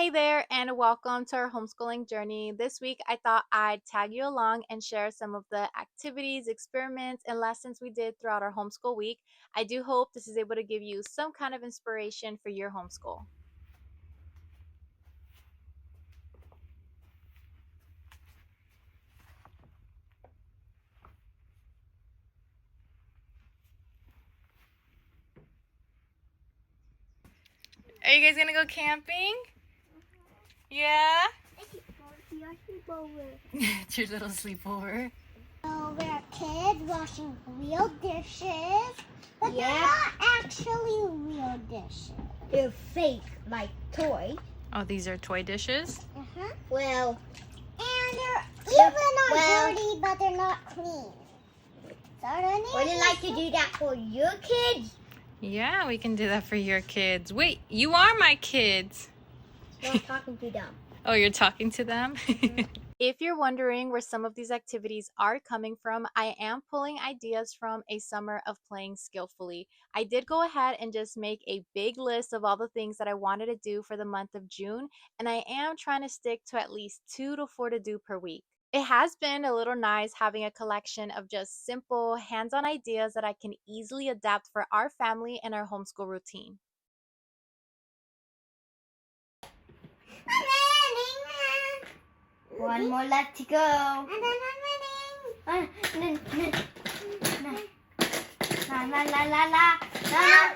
Hey there, and welcome to our homeschooling journey. This week, I thought I'd tag you along and share some of the activities, experiments, and lessons we did throughout our homeschool week. I do hope this is able to give you some kind of inspiration for your homeschool. Are you guys gonna go camping? Yeah? It's your little sleepover. So we're kids washing real dishes, but they're not actually real dishes. They're fake, like toy. Oh, these are toy dishes? Well, and they're dirty, but they're not clean. Would you like to do that for your kids? Yeah, we can do that for your kids. Wait, you are my kids. No, I'm talking to them. Oh, you're talking to them? If you're wondering where some of these activities are coming from, I am pulling ideas from a summer of playing Skillfully. I did go ahead and just make a big list of all the things that I wanted to do for the month of June, and I am trying to stick to at least 2 to 4 to do per week. It has been a little nice having a collection of just simple, hands-on ideas that I can easily adapt for our family and our homeschool routine. One more left to go. And then I'm winning. La la la la la. La.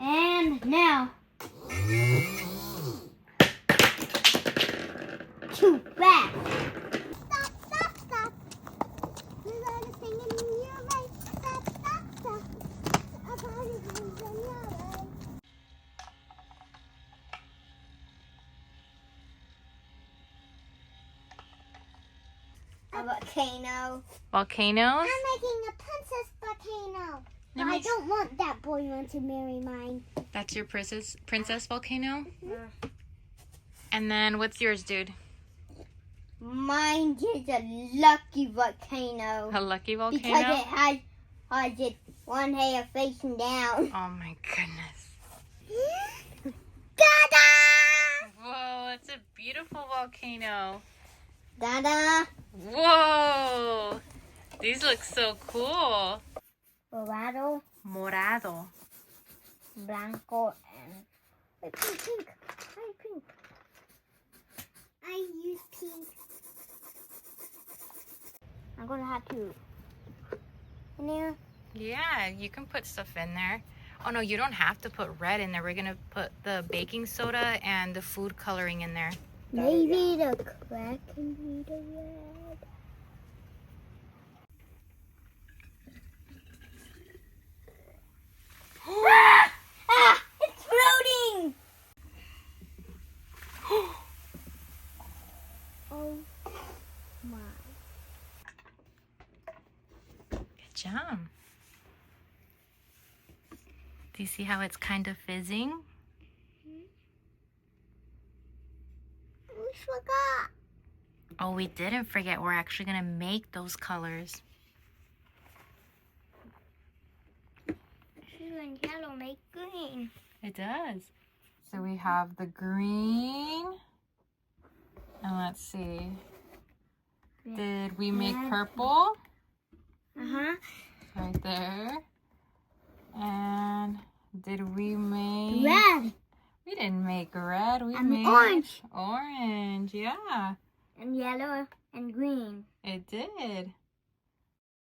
And now. Too fast. Stop, stop, stop. There's anything in your way. Stop, stop, stop. A volcano. Volcanoes? I'm making a princess volcano. But I don't want that boy one to marry mine. That's your princess volcano? Mm-hmm. And then what's yours, dude? Mine is a lucky volcano. A lucky volcano? Because it has just one hair facing down. Oh my goodness. Ta-da! Whoa, it's a beautiful volcano. Ta-da! Whoa! These look so cool. Morado. Morado. Blanco and pink. Pink. I use pink. I'm gonna have to in there. Yeah, you can put stuff in there. Oh no, you don't have to put red in there. We're gonna put the baking soda and the food coloring in there. Maybe the crack can be the red. It's floating! Oh my. Good job. Do you see how it's kind of fizzing? We forgot. Oh, we didn't forget. We're actually gonna make those colors. Blue and yellow make green. It does. So we have the green. And let's see. Did we make purple? Uh-huh. Right there. And did we make... Red. We didn't make red. We And made orange. Orange, yeah. And yellow and green. It did.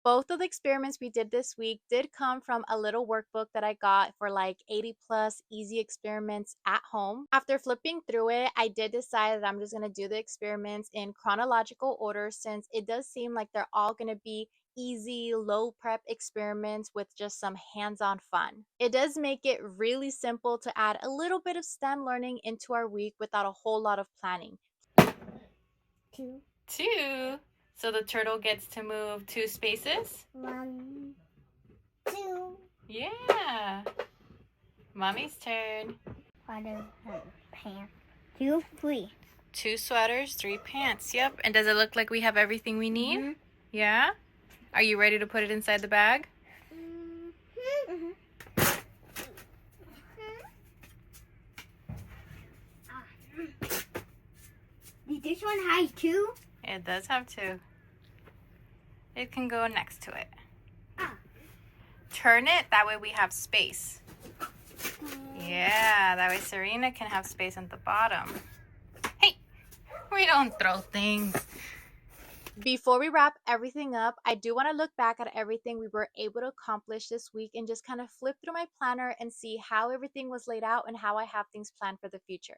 Both of the experiments we did this week did come from a little workbook that I got for like 80 plus easy experiments at home. After flipping through it, I did decide that I'm just going to do the experiments in chronological order since it does seem like they're all going to be easy, low prep experiments with just some hands-on fun. It does make it really simple to add a little bit of STEM learning into our week without a whole lot of planning. Two. So the turtle gets to move 2 spaces? 1, 2. Yeah. Mommy's turn. Sweater and pants. 2, 3. 2 sweaters, 3 pants. Yep. And does it look like we have everything we need? Mm-hmm. Yeah? Are you ready to put it inside the bag? Mm-hmm. Did this one have two? It does have two. It can go next to it. Ah. Turn it, that way we have space. Yeah, that way Serena can have space at the bottom. Hey, we don't throw things. Before we wrap everything up, I do want to look back at everything we were able to accomplish this week and just kind of flip through my planner and see how everything was laid out and how I have things planned for the future.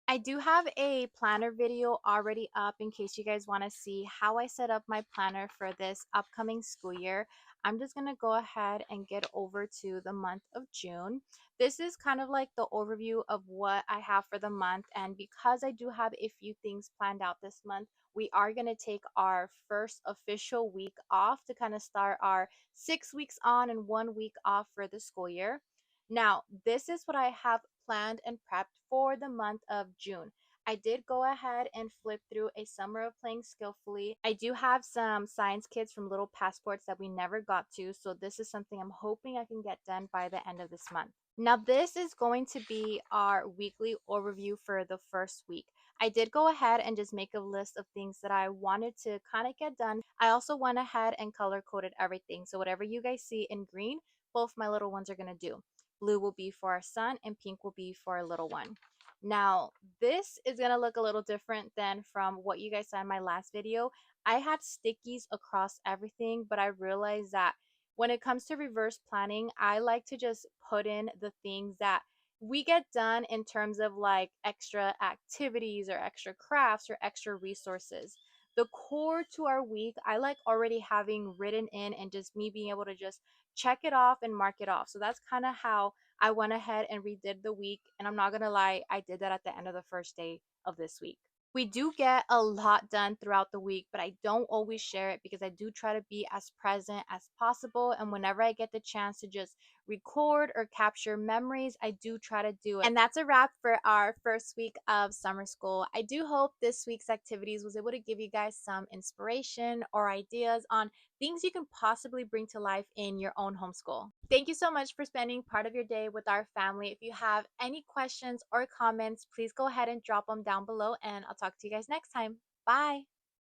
I do have a planner video already up in case you guys want to see how I set up my planner for this upcoming school year. I'm just going to go ahead and get over to the month of June. This is kind of like the overview of what I have for the month. And because I do have a few things planned out this month, we are going to take our first official week off to kind of start our 6 weeks on and 1 week off for the school year. Now, this is what I have planned and prepped for the month of June. I did go ahead and flip through a summer of playing skillfully. I do have some science kits from Little Passports that we never got to, so this is something I'm hoping I can get done by the end of this month. Now, this is going to be our weekly overview for the first week. I did go ahead and just make a list of things that I wanted to kind of get done. I also went ahead and color coded everything. So, whatever you guys see in green, both my little ones are going to do. Blue will be for our son and pink will be for our little one. Now, this is going to look a little different than from what you guys saw in my last video. I had stickies across everything, but I realized that when it comes to reverse planning, I like to just put in the things that we get done in terms of like extra activities or extra crafts or extra resources. The core to our week, I like already having written in and just me being able to just check it off and mark it off. So that's kind of how I went ahead and redid the week. And I'm not going to lie, I did that at the end of the first day of this week. We do get a lot done throughout the week, but I don't always share it because I do try to be as present as possible. And whenever I get the chance to just record or capture memories, I do try to do it. And that's a wrap for our first week of summer school. I do hope this week's activities was able to give you guys some inspiration or ideas on things you can possibly bring to life in your own homeschool. Thank you so much for spending part of your day with our family. If you have any questions or comments, please go ahead and drop them down below, and I'll talk to you guys next time. Bye.